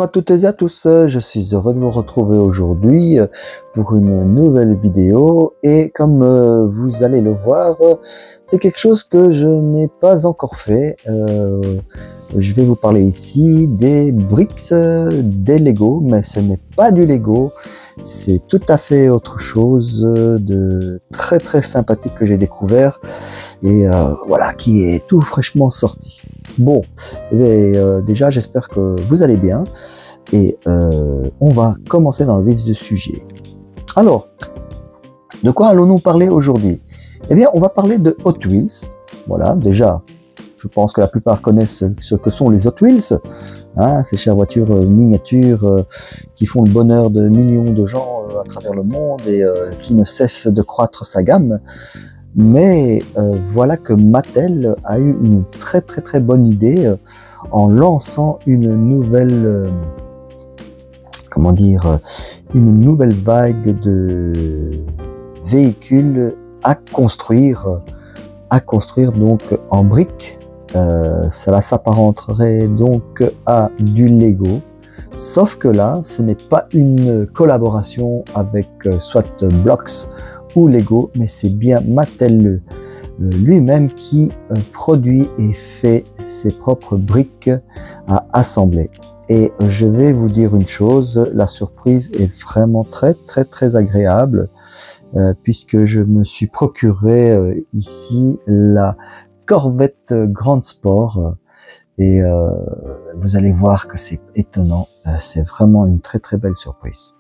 Bonjour à toutes et à tous, je suis heureux de vous retrouver aujourd'hui pour une nouvelle vidéo et comme vous allez le voir, c'est quelque chose que je n'ai pas encore fait. Je vais vous parler ici des briques, des Lego, mais ce n'est pas du Lego, c'est tout à fait autre chose de très sympathique que j'ai découvert et voilà, qui est tout fraîchement sorti. Bon, déjà j'espère que vous allez bien et on va commencer dans le vif du sujet. Alors, de quoi allons-nous parler aujourd'hui? Eh bien, on va parler de Hot Wheels. Voilà, déjà, je pense que la plupart connaissent ce que sont les Hot Wheels, hein, ces chères voitures miniatures qui font le bonheur de millions de gens à travers le monde et qui ne cessent de croître sa gamme. Mais voilà que Mattel a eu une très bonne idée en lançant une nouvelle, comment dire, une nouvelle vague de véhicules à construire donc en briques. Ça s'apparenterait donc à du Lego, sauf que là, ce n'est pas une collaboration avec soit Blox ou Lego, mais c'est bien Mattel lui-même qui produit et fait ses propres briques à assembler. Et je vais vous dire une chose, la surprise est vraiment très agréable puisque je me suis procuré ici la Corvette Grand Sport et vous allez voir que c'est étonnant, c'est vraiment une très belle surprise.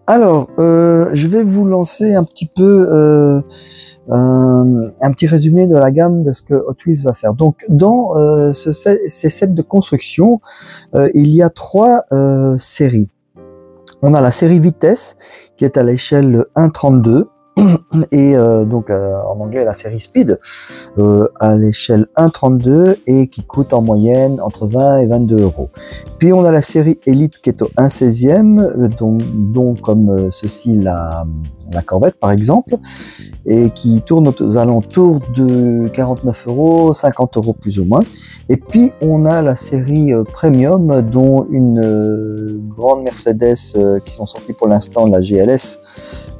Alors, je vais vous lancer un petit peu un petit résumé de la gamme de ce que Hot Wheels va faire. Donc, dans ces sets de construction, il y a trois séries. On a la série vitesse qui est à l'échelle 1/32 et donc en anglais la série speed à l'échelle 1/32 et qui coûte en moyenne entre 20 et 22 €. Puis on a la série Elite qui est au 1/16e, donc comme ceci la Corvette par exemple, et qui tourne aux alentours de 49 €, 50 € plus ou moins. Et puis on a la série Premium, dont une grande Mercedes qui sont sorties pour l'instant, la GLS,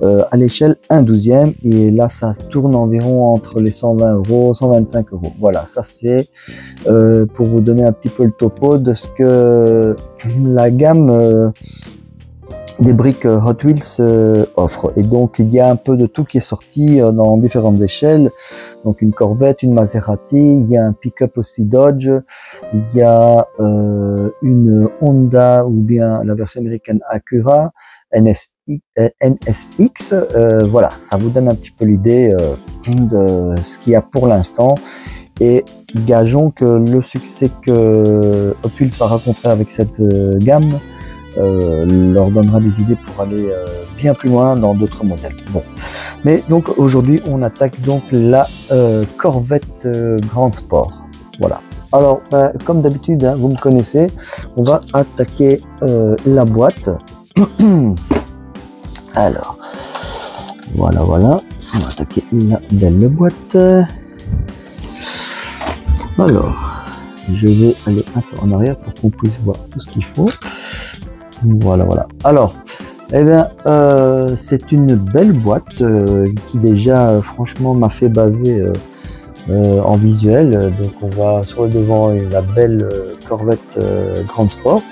à l'échelle 1/12e, et là ça tourne environ entre les 120 €, 125 €. Voilà, ça c'est pour vous donner un petit peu le topo de ce que la gamme des briques Hot Wheels offre. Et donc il y a un peu de tout qui est sorti dans différentes échelles. Donc une Corvette, une Maserati, il y a un pick-up aussi Dodge, il y a une Honda ou bien la version américaine Acura, NSX. Voilà, ça vous donne un petit peu l'idée de ce qu'il y a pour l'instant. Et gageons que le succès que Hot Wheels va rencontrer avec cette gamme leur donnera des idées pour aller bien plus loin dans d'autres modèles. Bon, mais donc aujourd'hui on attaque donc la Corvette Grand Sport. Voilà. Alors comme d'habitude, hein, vous me connaissez, on va attaquer la boîte. Alors voilà, on va attaquer la belle boîte. Alors je vais aller un peu en arrière pour qu'on puisse voir tout ce qu'il faut. Voilà. Alors, eh bien, c'est une belle boîte qui déjà, franchement, m'a fait baver en visuel. Donc, on va sur le devant la belle Corvette Grand Sport.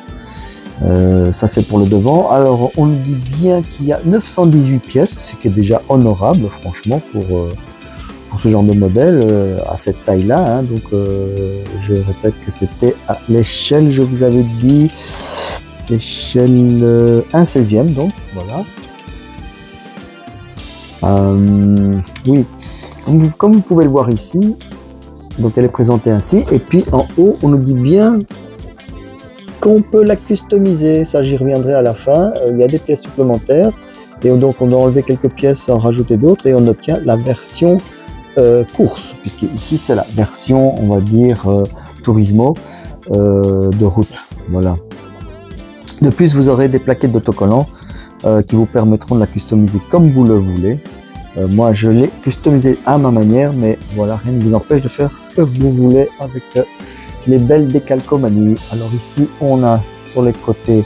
Ça, c'est pour le devant. Alors, on nous dit bien qu'il y a 918 pièces, ce qui est déjà honorable, franchement, pour ce genre de modèle à cette taille-là. Hein. Donc, je répète que c'était à l'échelle, je vous avais dit, l'échelle 1/16e, donc voilà. Oui, comme vous pouvez le voir ici, donc elle est présentée ainsi, et puis en haut on nous dit bien qu'on peut la customiser. Ça, j'y reviendrai à la fin. Il y a des pièces supplémentaires et donc on doit enlever quelques pièces, en rajouter d'autres, et on obtient la version course, puisque ici c'est la version, on va dire, Turismo de route. Voilà. De plus, vous aurez des plaquettes d'autocollants qui vous permettront de la customiser comme vous le voulez. Moi, je l'ai customisé à ma manière, mais voilà, rien ne vous empêche de faire ce que vous voulez avec les belles décalcomanies. Alors ici, on a sur les côtés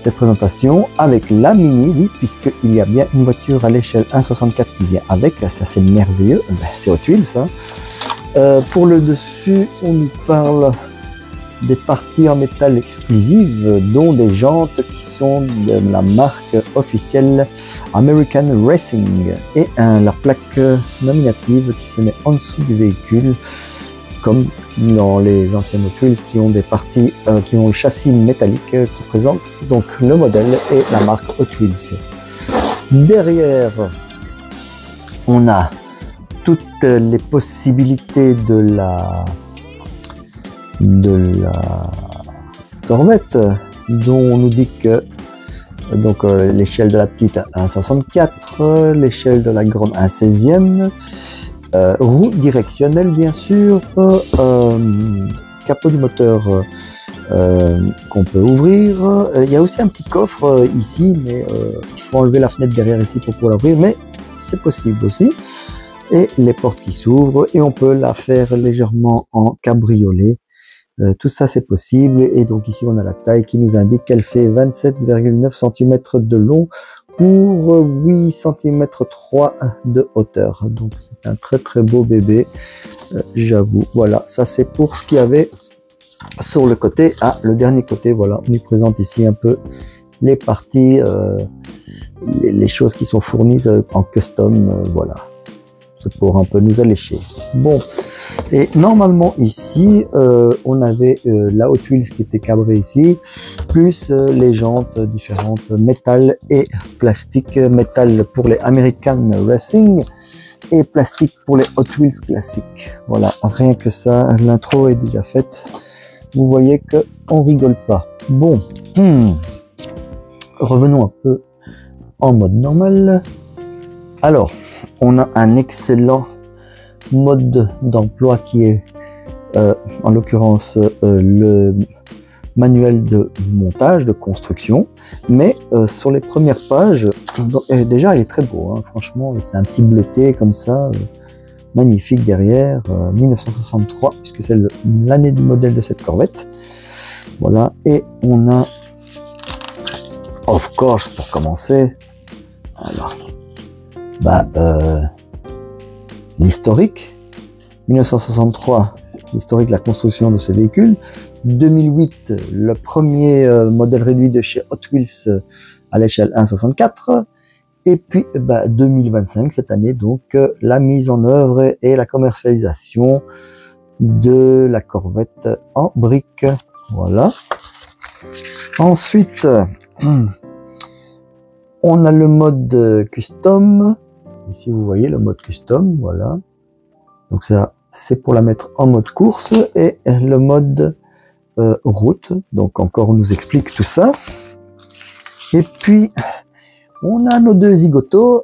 cette présentation avec la Mini, oui, puisqu'il y a bien une voiture à l'échelle 1,64 qui vient avec, ça c'est merveilleux, c'est Hot Wheels, hein. Pour le dessus, on nous parle des parties en métal exclusives, dont des jantes qui sont de la marque officielle American Racing et la plaque nominative qui se met en dessous du véhicule, comme dans les anciennes Hot Wheels qui ont des parties qui ont le châssis métallique qui présente donc le modèle et la marque Hot Wheels. Derrière, on a toutes les possibilités de la Corvette, dont on nous dit que donc l'échelle de la petite 1,64, l'échelle de la grande 1,16e, roue directionnelle bien sûr, capot du moteur qu'on peut ouvrir. Il y a aussi un petit coffre ici, mais il faut enlever la fenêtre derrière ici pour pouvoir l'ouvrir, mais c'est possible aussi. Et les portes qui s'ouvrent, et on peut la faire légèrement en cabriolet. Tout ça c'est possible, et donc ici on a la taille qui nous indique qu'elle fait 27,9 cm de long pour 8 cm 3 de hauteur. Donc c'est un très très beau bébé, j'avoue. Voilà, ça c'est pour ce qu'il y avait sur le côté. Ah, le dernier côté, voilà, on nous présente ici un peu les parties, les choses qui sont fournies en custom, voilà. C'est pour un peu nous allécher. Bon, et normalement ici, on avait la Hot Wheels qui était cabrée ici, plus les jantes différentes, métal et plastique. Métal pour les American Racing et plastique pour les Hot Wheels classiques. Voilà, rien que ça, l'intro est déjà faite. Vous voyez que on rigole pas. Bon, revenons un peu en mode normal. Alors, on a un excellent mode d'emploi qui est, en l'occurrence, le manuel de montage, de construction. Mais sur les premières pages, déjà il est très beau, hein, franchement, c'est un petit bleuté comme ça, magnifique derrière, 1963, puisque c'est l'année du modèle de cette Corvette. Voilà, et on a, of course, pour commencer, alors, l'historique, 1963, l'historique de la construction de ce véhicule, 2008, le premier modèle réduit de chez Hot Wheels à l'échelle 1,64, et puis 2025, cette année, donc la mise en œuvre et la commercialisation de la Corvette en briques. Voilà. Ensuite, on a le mode custom. Ici, vous voyez le mode custom, voilà. Donc ça, c'est pour la mettre en mode course, et le mode route. Donc encore, on nous explique tout ça. Et puis, on a nos deux zigotos,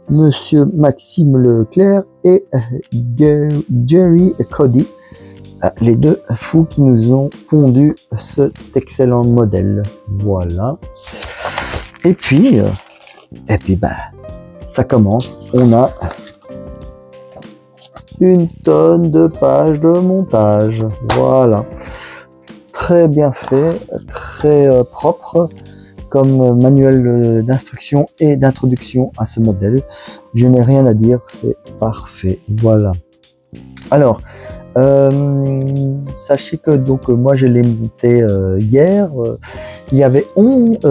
Monsieur Maxime Leclerc et Jerry Cody, les deux fous qui nous ont pondu cet excellent modèle. Voilà. Et puis ça commence. On a une tonne de pages de montage. Voilà. Très bien fait, très propre comme manuel d'instruction et d'introduction à ce modèle. Je n'ai rien à dire, c'est parfait. Voilà. Alors, sachez que donc moi je l'ai monté hier. Il y avait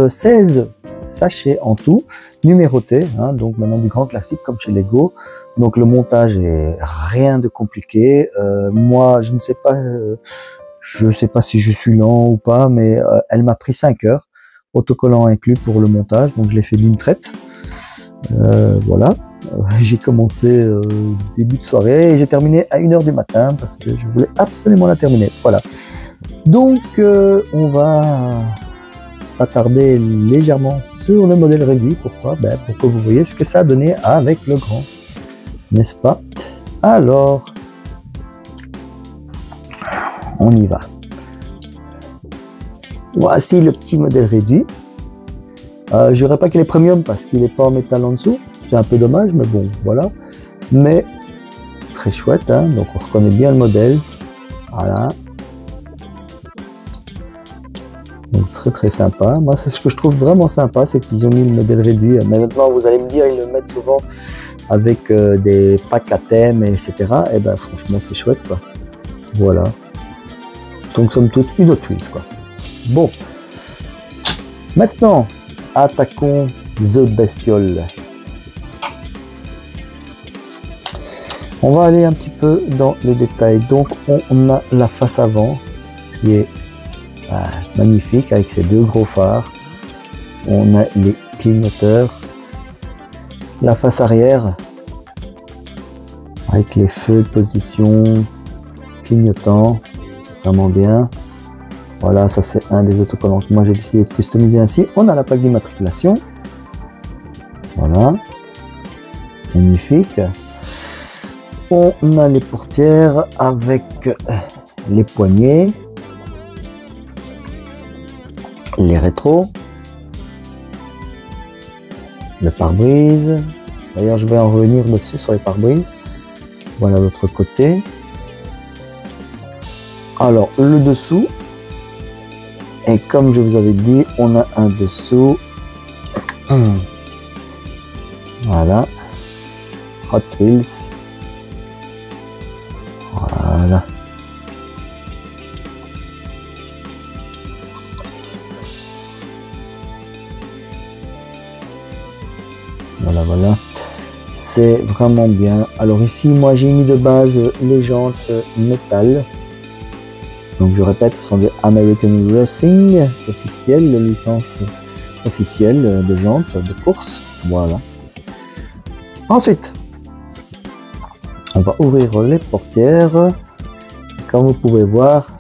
16 sachets en tout, numérotés, hein, donc maintenant du grand classique comme chez Lego. Donc le montage est rien de compliqué. Moi je ne sais pas, je sais pas si je suis lent ou pas, mais elle m'a pris 5 heures, autocollant inclus pour le montage, donc je l'ai fait d'une traite. Voilà. J'ai commencé début de soirée et j'ai terminé à 1h du matin parce que je voulais absolument la terminer. Voilà. Donc on va s'attarder légèrement sur le modèle réduit. Pourquoi? Pour que vous voyez ce que ça a donné avec le grand. N'est-ce pas? Alors, on y va. Voici le petit modèle réduit. Je dirais pas qu'il est premium parce qu'il n'est pas en métal en dessous. C'est un peu dommage, mais bon, voilà. Mais très chouette, hein, donc on reconnaît bien le modèle. Voilà. Donc très sympa. Moi, c'est ce que je trouve vraiment sympa, c'est qu'ils ont mis le modèle réduit. Mais maintenant, vous allez me dire, ils le mettent souvent avec des packs à thème, etc. Et ben franchement, c'est chouette, quoi. Voilà. Donc, somme toute, une Hot Wheels, quoi. Bon. Maintenant, attaquons The Bestiole. On va aller un petit peu dans les détails. Donc, on a la face avant qui est magnifique avec ses deux gros phares. On a les clignoteurs. La face arrière avec les feux de position clignotants. Vraiment bien. Voilà, ça c'est un des autocollants que moi j'ai décidé de customiser ainsi. On a la plaque d'immatriculation. Voilà. Magnifique. On a les portières avec les poignées. Les rétros. Le pare-brise. D'ailleurs, je vais en revenir dessus sur les pare-brise. Voilà l'autre côté. Alors, le dessous. Et comme je vous avais dit, on a un dessous. Voilà. Hot Wheels. Voilà. Voilà. C'est vraiment bien. Alors ici, moi j'ai mis de base les jantes métal. Donc je répète, ce sont des American Racing officielles, les licences officielles de jantes de course. Voilà. Ensuite, on va ouvrir les portières. Comme vous pouvez voir,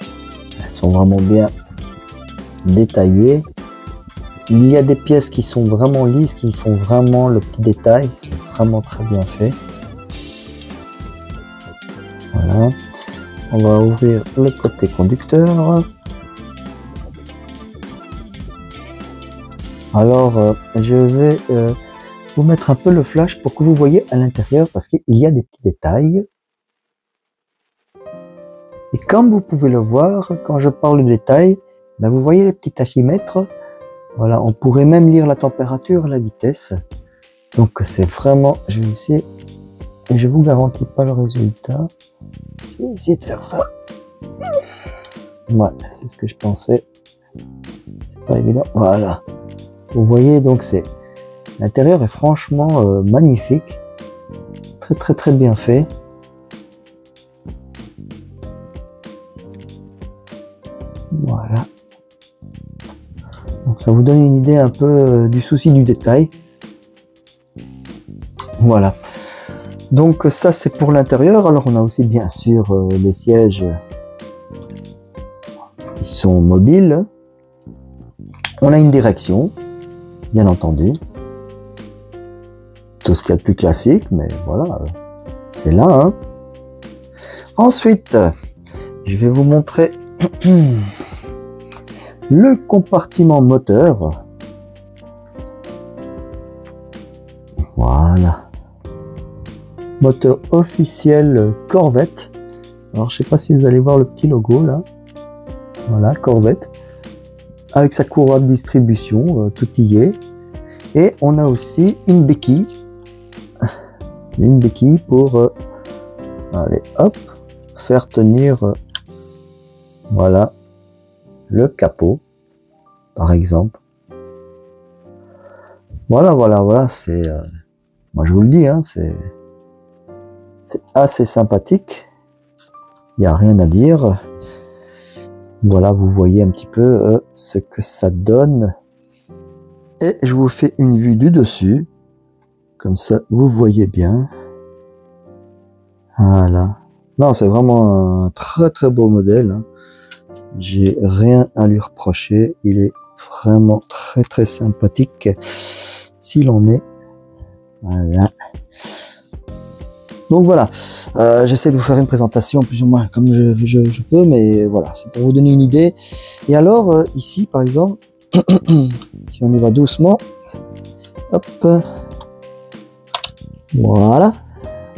elles sont vraiment bien détaillées. Il y a des pièces qui sont vraiment lisses, qui font vraiment le petit détail. C'est vraiment très bien fait. Voilà. On va ouvrir le côté conducteur. Alors, je vais vous mettre un peu le flash pour que vous voyez à l'intérieur parce qu'il y a des petits détails. Et comme vous pouvez le voir, quand je parle de détails, ben vous voyez les petits tachymètres. Voilà, on pourrait même lire la température, la vitesse. Donc c'est vraiment, je vais essayer, et je vous garantis pas le résultat. Je vais essayer de faire ça. Ouais, c'est ce que je pensais. C'est pas évident. Voilà. Vous voyez, donc c'est, l'intérieur est franchement magnifique. Très bien fait. Voilà. Donc ça vous donne une idée un peu du souci du détail. Voilà. Donc ça c'est pour l'intérieur. Alors on a aussi bien sûr les sièges qui sont mobiles. On a une direction, bien entendu. Tout ce qu'il y a de plus classique, mais voilà, c'est là. Hein. Ensuite, je vais vous montrer le compartiment moteur. Voilà. Moteur officiel Corvette. Alors je sais pas si vous allez voir le petit logo là. Voilà, Corvette. Avec sa courroie de distribution, tout y est. Et on a aussi une béquille. Une béquille pour allez, hop, faire tenir voilà le capot, par exemple. Voilà, c'est moi je vous le dis, hein, c'est assez sympathique. Il n'y a rien à dire. Voilà, vous voyez un petit peu ce que ça donne. Et je vous fais une vue du dessus. Comme ça, vous voyez bien. Voilà. Non, c'est vraiment un très beau modèle. Hein. J'ai rien à lui reprocher. Il est vraiment très sympathique. S'il en est. Voilà. Donc voilà. J'essaie de vous faire une présentation plus ou moins comme je peux. Mais voilà, c'est pour vous donner une idée. Et alors, ici, par exemple, si on y va doucement. Hop. Voilà,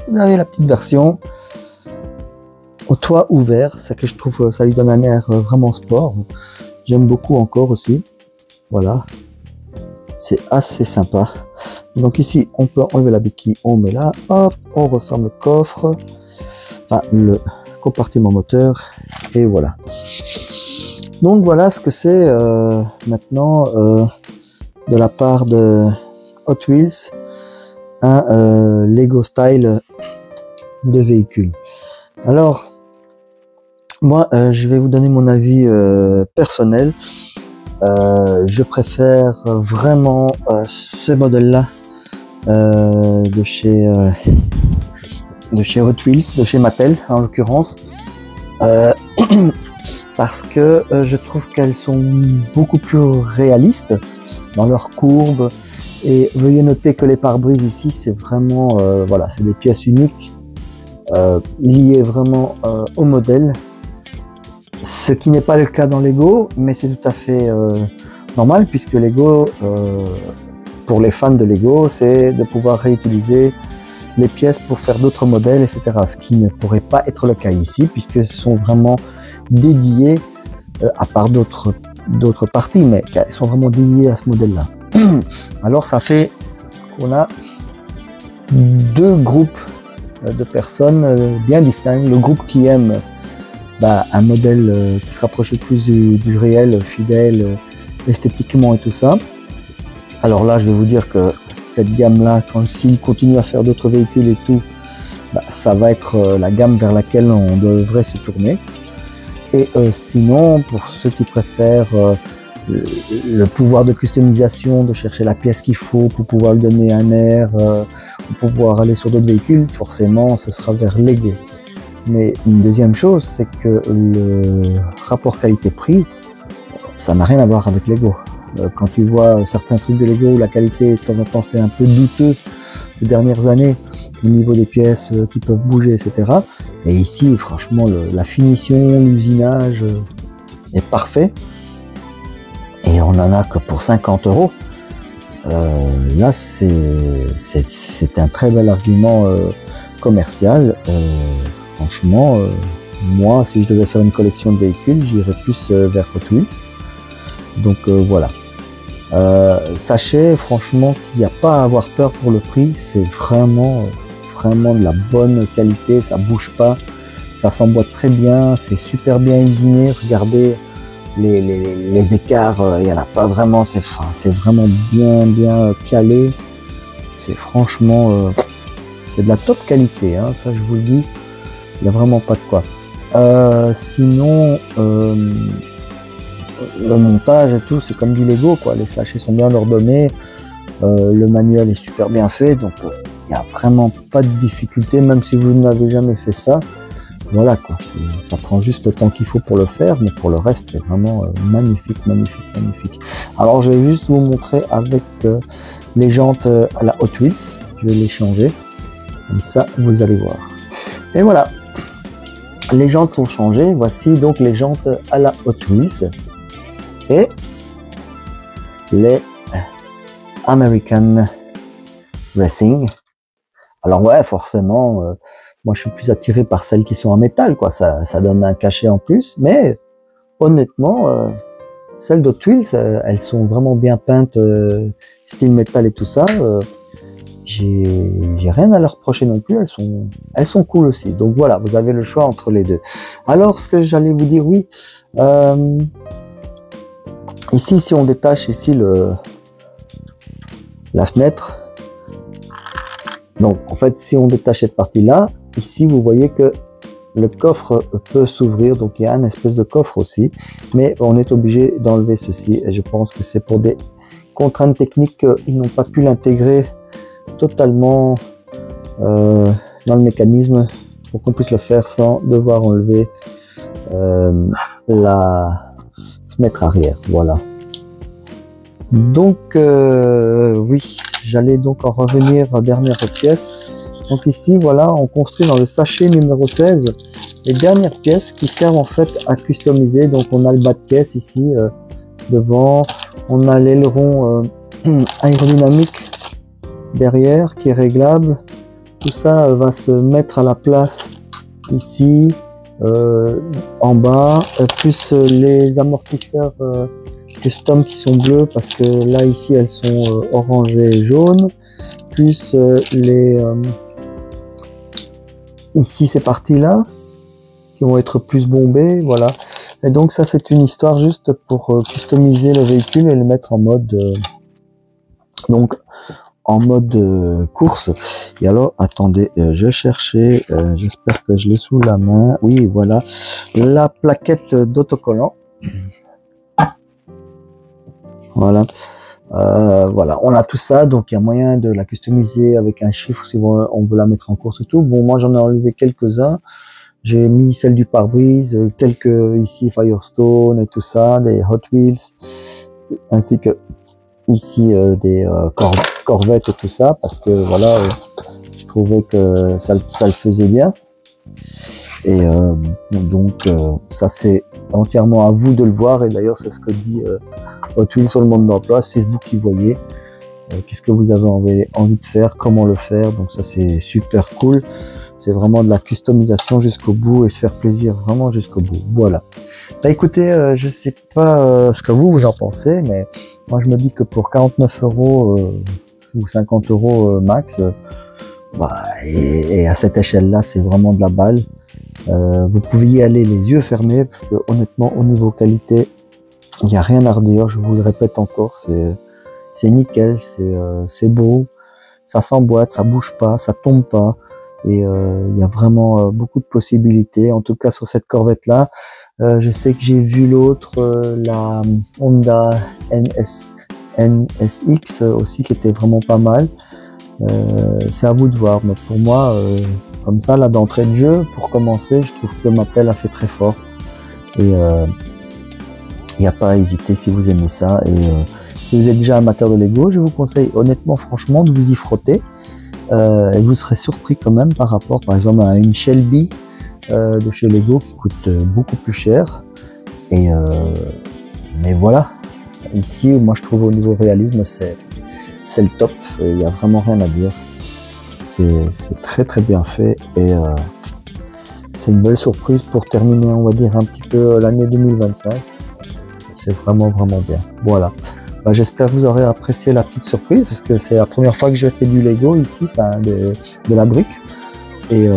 vous avez la petite version au toit ouvert, ça que je trouve, ça lui donne un air vraiment sport. J'aime beaucoup encore aussi. Voilà, c'est assez sympa. Donc ici, on peut enlever la béquille, on met là, hop, on referme le coffre, enfin le compartiment moteur, et voilà. Donc voilà ce que c'est maintenant de la part de Hot Wheels, un Lego style de véhicule. Alors, moi, je vais vous donner mon avis personnel. Je préfère vraiment ce modèle-là de chez Hot Wheels, de chez Mattel en l'occurrence, parce que je trouve qu'elles sont beaucoup plus réalistes dans leurs courbes. Et veuillez noter que les pare-brises ici, c'est vraiment, voilà, c'est des pièces uniques liées vraiment au modèle. Ce qui n'est pas le cas dans Lego, mais c'est tout à fait normal, puisque Lego, pour les fans de Lego, c'est de pouvoir réutiliser les pièces pour faire d'autres modèles, etc. Ce qui ne pourrait pas être le cas ici, puisqu'elles sont vraiment dédiées, à part d'autres parties, mais elles sont vraiment dédiées à ce modèle-là. Alors ça fait qu'on a deux groupes de personnes bien distincts. Le groupe qui aime un modèle qui se rapproche le plus du réel, fidèle, esthétiquement et tout ça. Alors là, je vais vous dire que cette gamme-là, s'il continue à faire d'autres véhicules et tout, ça va être la gamme vers laquelle on devrait se tourner. Et sinon, pour ceux qui préfèrent le pouvoir de customisation, de chercher la pièce qu'il faut pour pouvoir lui donner un air, pour pouvoir aller sur d'autres véhicules, forcément, ce sera vers Lego. Mais une deuxième chose, c'est que le rapport qualité-prix, ça n'a rien à voir avec Lego. Quand tu vois certains trucs de Lego où la qualité, de temps en temps, c'est un peu douteux ces dernières années, au niveau des pièces qui peuvent bouger, etc. Et ici, franchement, la finition, l'usinage est parfait. Et on en a que pour 50 €. Là, c'est un très bel argument commercial. Franchement, moi, si je devais faire une collection de véhicules, j'irais plus vers Hot Wheels. Donc voilà. Sachez franchement qu'il n'y a pas à avoir peur pour le prix. C'est vraiment de la bonne qualité. Ça bouge pas, ça s'emboîte très bien, c'est super bien usiné. Regardez les écarts, il n'y en a pas vraiment. C'est vraiment bien calé. C'est franchement, c'est de la top qualité, hein, ça je vous le dis. Il n'y a vraiment pas de quoi. Sinon, le montage et tout, c'est comme du Lego, quoi. Les sachets sont bien ordonnés, le manuel est super bien fait, donc il n'y a vraiment pas de difficulté, même si vous n'avez jamais fait ça. Voilà, quoi. Ça prend juste le temps qu'il faut pour le faire, mais pour le reste, c'est vraiment magnifique. Alors, je vais juste vous montrer avec les jantes à la Hot Wheels. Je vais les changer, comme ça, vous allez voir. Et voilà, les jantes sont changées. Voici donc les jantes à la Hot Wheels et les American Racing. Alors ouais, forcément, moi je suis plus attiré par celles qui sont en métal, quoi. Ça donne un cachet en plus, mais honnêtement, celles d'Hot Wheels, elles sont vraiment bien peintes, style métal et tout ça. J'ai rien à leur reprocher non plus, elles sont cool aussi. Donc voilà, vous avez le choix entre les deux. Alors ce que j'allais vous dire, oui, ici si on détache ici la fenêtre, donc en fait si on détache cette partie là, ici vous voyez que le coffre peut s'ouvrir, donc il y a une espèce de coffre aussi, mais on est obligé d'enlever ceci et je pense que c'est pour des contraintes techniques qu'ils n'ont pas pu l'intégrer totalement dans le mécanisme pour qu'on puisse le faire sans devoir enlever la fenêtre arrière. Voilà. Donc oui, j'allais donc en revenir à dernière pièce. Donc ici, voilà, on construit dans le sachet numéro 16 les dernières pièces qui servent en fait à customiser. Donc on a le bas de caisse ici devant, on a l'aileron aérodynamique derrière qui est réglable, tout ça va se mettre à la place ici, en bas, plus les amortisseurs custom qui sont bleus, parce que là ici elles sont orangées et jaunes, plus ici ces parties là qui vont être plus bombées, voilà. Et donc ça c'est une histoire juste pour customiser le véhicule et le mettre en mode course. Et alors attendez, je cherchais, j'espère que je l'ai sous la main. Oui, voilà, la plaquette d'autocollant. Voilà. Voilà, on a tout ça, donc il y a moyen de la customiser avec un chiffre si on veut la mettre en course et tout. Bon, moi j'en ai enlevé quelques-uns. J'ai mis celle du pare-brise, quelques ici Firestone et tout ça, des Hot Wheels, ainsi que ici des Corvettes et tout ça, parce que voilà, je trouvais que ça le faisait bien. Et donc ça c'est entièrement à vous de le voir, et d'ailleurs c'est ce que dit Hot Wheels sur le monde d'emploi, c'est vous qui voyez qu'est-ce que vous avez envie de faire, comment le faire. Donc ça c'est super cool, c'est vraiment de la customisation jusqu'au bout et se faire plaisir vraiment jusqu'au bout. Voilà. Bah écoutez, je sais pas ce que vous en pensez, mais moi je me dis que pour 49 € ou 50 € max, et à cette échelle là c'est vraiment de la balle. Vous pouvez y aller les yeux fermés, parce que honnêtement au niveau qualité il n'y a rien à redire, je vous le répète encore, c'est nickel, c'est beau, ça s'emboîte, ça bouge pas, ça tombe pas, et il y a vraiment beaucoup de possibilités. En tout cas sur cette Corvette là, je sais que j'ai vu l'autre, la Honda NSX aussi, qui était vraiment pas mal. C'est à vous de voir, mais pour moi comme ça là d'entrée de jeu, pour commencer, je trouve que Mattel a fait très fort, et il n'y a pas à hésiter si vous aimez ça. Et si vous êtes déjà amateur de Lego, je vous conseille honnêtement franchement de vous y frotter, et vous serez surpris quand même par rapport par exemple à une Shelby de chez Lego qui coûte beaucoup plus cher. Et mais voilà, ici moi je trouve au niveau réalisme c'est le top, il n'y a vraiment rien à dire, c'est très bien fait, et c'est une belle surprise pour terminer, on va dire, un petit peu l'année 2025. C'est vraiment bien. Voilà. Bah, j'espère que vous aurez apprécié la petite surprise, parce que c'est la première fois que j'ai fait du Lego ici, enfin de la brique. Et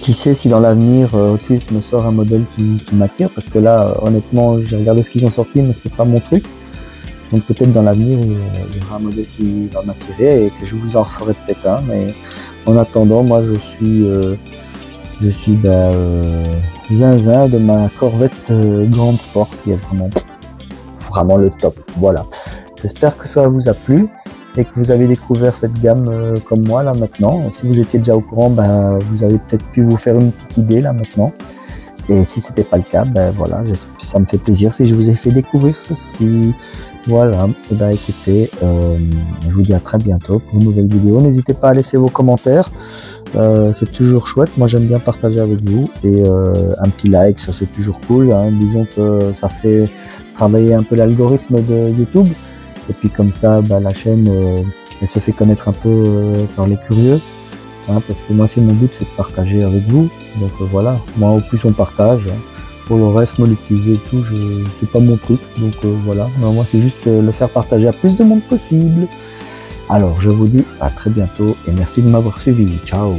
qui sait si dans l'avenir Hot Wheels me sort un modèle qui m'attire, parce que là honnêtement j'ai regardé ce qu'ils ont sorti, mais c'est pas mon truc. Donc peut-être dans l'avenir il y aura un modèle qui va m'attirer et que je vous en referai peut-être un. Mais en attendant, moi je suis zinzin de ma Corvette Grand Sport, qui est vraiment le top. Voilà. J'espère que ça vous a plu et que vous avez découvert cette gamme comme moi là maintenant. Si vous étiez déjà au courant, vous avez peut-être pu vous faire une petite idée là maintenant. Et si c'était pas le cas, voilà, ça me fait plaisir si je vous ai fait découvrir ceci. Voilà. Et écoutez, je vous dis à très bientôt pour une nouvelle vidéo. N'hésitez pas à laisser vos commentaires. C'est toujours chouette, moi j'aime bien partager avec vous, et un petit like, ça c'est toujours cool, hein. Disons que ça fait travailler un peu l'algorithme de YouTube, et puis comme ça la chaîne elle se fait connaître un peu par les curieux, hein, parce que moi c'est mon but, c'est de partager avec vous. Donc voilà, moi au plus on partage, hein. Pour le reste, monétiser et tout, c'est pas mon truc, donc voilà, moi c'est juste le faire partager à plus de monde possible. Alors, je vous dis à très bientôt et merci de m'avoir suivi. Ciao!